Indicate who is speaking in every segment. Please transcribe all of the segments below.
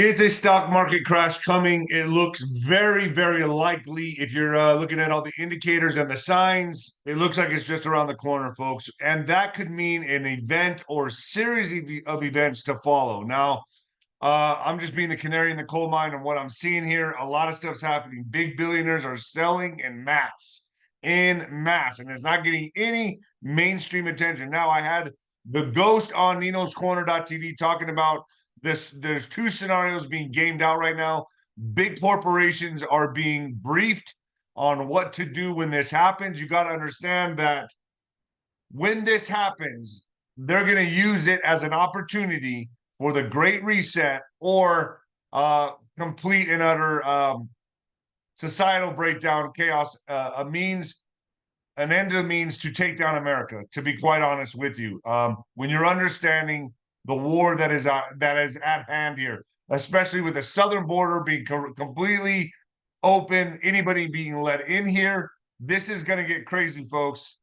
Speaker 1: Is a stock market crash coming? It looks very, very likely. If you're looking at all the indicators and the signs, it looks like it's just around the corner, folks. And that could mean an event or series of events to follow. Now, I'm just being the canary in the coal mine of what I'm seeing here. A lot of stuff's happening. Big billionaires are selling in mass, and it's not getting any mainstream attention. Now, I had the ghost on Nino's Corner.tv talking about this. There's two scenarios being gamed out right now. Big corporations are being briefed on what to do when this happens. You got to understand that when this happens, they're going to use it as an opportunity for the Great Reset or complete and utter societal breakdown, chaos, an end to the means to take down America. To be quite honest with you, when you're understanding the war that is at hand here, especially with the southern border being completely open, anybody being let in here, this is going to get crazy, folks.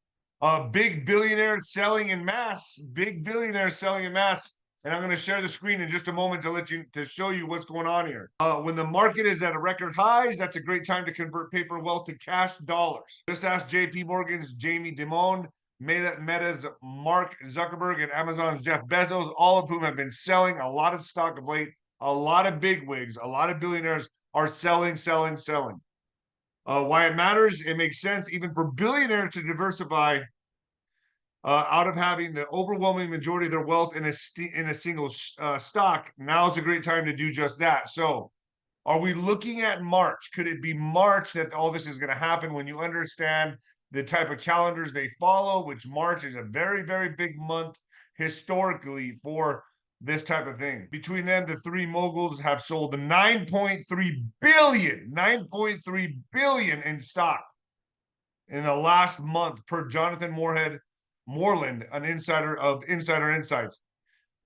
Speaker 1: Big billionaires selling in mass. Big billionaires selling in mass. And I'm going to share the screen in just a moment to show you what's going on here. When the market is at a record highs, that's a great time to convert paper wealth to cash dollars. Just ask JP Morgan's Jamie Dimon, Meta's Mark Zuckerberg, and Amazon's Jeff Bezos, all of whom have been selling a lot of stock of late. A lot of bigwigs, a lot of billionaires are selling. Why it matters? It makes sense even for billionaires to diversify out of having the overwhelming majority of their wealth in a single stock. Now is a great time to do just that. So are we looking at March? Could it be March that all this is going to happen when you understand the type of calendars they follow, which March is a very, very big month historically for this type of thing. Between them, the three moguls have sold 9.3 billion in stock in the last month, per Jonathan Moreland, an insider of Insider Insights.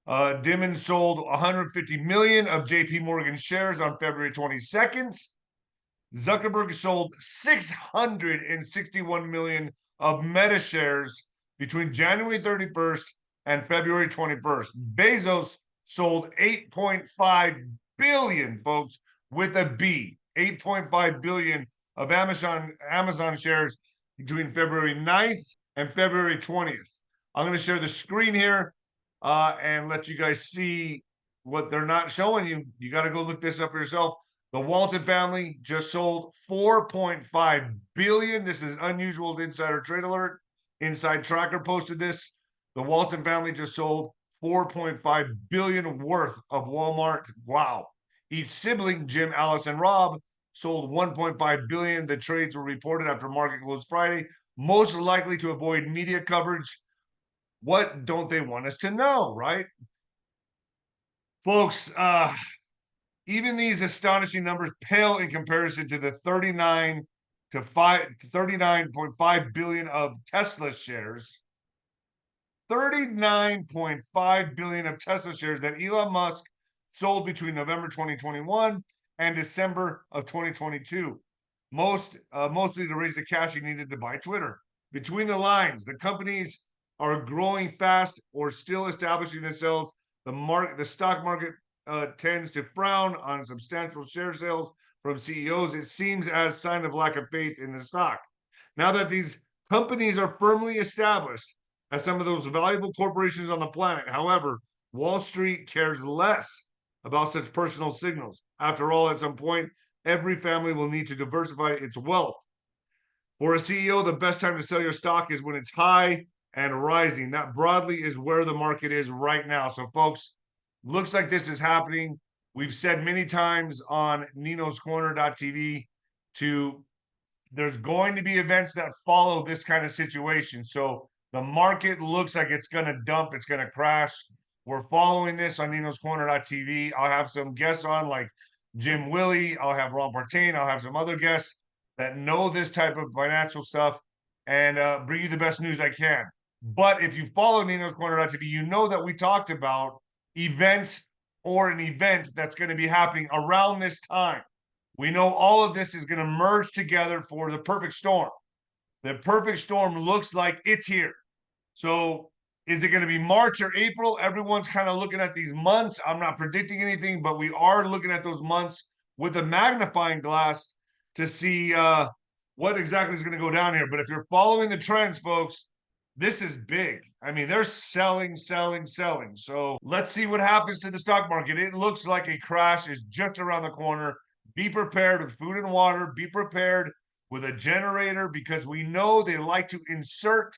Speaker 1: Dimon sold 150 million of JP Morgan shares on February 22nd. Zuckerberg sold 661 million of Meta shares between January 31st and February 21st. Bezos sold 8.5 billion, folks, with a B, 8.5 billion of Amazon shares between February 9th and February 20th. I'm going to share the screen here and let you guys see what they're not showing you. You got to go look this up for yourself. The Walton family just sold 4.5 billion. This is unusual insider trade alert. Inside Tracker posted this. The Walton family just sold 4.5 billion worth of Walmart. Wow. Each sibling, Jim, Alice, and Rob, sold 1.5 billion. The trades were reported after market close Friday, most likely to avoid media coverage. What don't they want us to know, right? Folks, even these astonishing numbers pale in comparison to the 39.5 billion of Tesla shares. 39.5 billion of Tesla shares that Elon Musk sold between November 2021 and December of 2022. Mostly to raise the cash he needed to buy Twitter. Between the lines, the companies are growing fast or still establishing themselves. The stock market tends to frown on substantial share sales from CEOs. It seems as a sign of lack of faith in the stock. Now that these companies are firmly established as some of those valuable corporations on the planet, however, Wall Street cares less about such personal signals. After all, at some point, every family will need to diversify its wealth. For a CEO, the best time to sell your stock is when it's high and rising. That broadly is where the market is right now. So, folks, looks like this is happening. We've said many times on Nino's Corner.tv there's going to be events that follow this kind of situation. So the market looks like it's going to dump. It's going to crash. We're following this on Nino's Corner.tv. I'll have some guests on like Jim Willie. I'll have Ron Partain. I'll have some other guests that know this type of financial stuff and bring you the best news I can. But if you follow Nino's Corner.tv, you know that we talked about events or an event that's going to be happening around this time. We know all of this is going to merge together for the perfect storm. The perfect storm looks like it's here. So Is it going to be March or April? Everyone's kind of looking at these months. I'm not predicting anything, but we are looking at those months with a magnifying glass to see what exactly is going to go down here. But if you're following the trends, folks, this is big. I mean, they're selling, selling, selling. So let's see what happens to the stock market. It looks like a crash is just around the corner. Be prepared with food and water. Be prepared with a generator, because we know they like to insert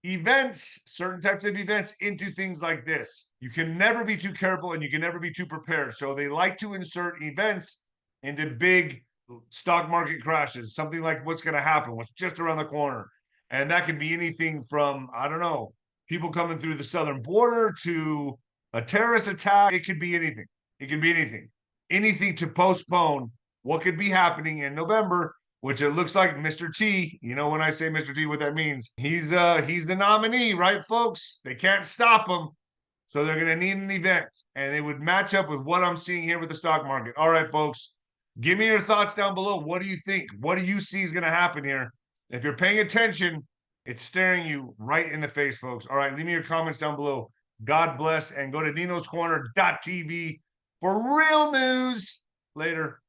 Speaker 1: events, certain types of events, into things like this. You can never be too careful and you can never be too prepared. So they like to insert events into big stock market crashes, something like what's going to happen, what's just around the corner. And that could be anything from, I don't know, people coming through the southern border to a terrorist attack. It could be anything. It could be anything. Anything to postpone what could be happening in November, which it looks like Mr. T, you know, when I say Mr. T, what that means. He's the nominee, right, folks? They can't stop him. So they're going to need an event, and it would match up with what I'm seeing here with the stock market. All right, folks, give me your thoughts down below. What do you think? What do you see is going to happen here? If you're paying attention, it's staring you right in the face, folks. All right, leave me your comments down below. God bless, and go to ninoscorner.tv for real news. Later.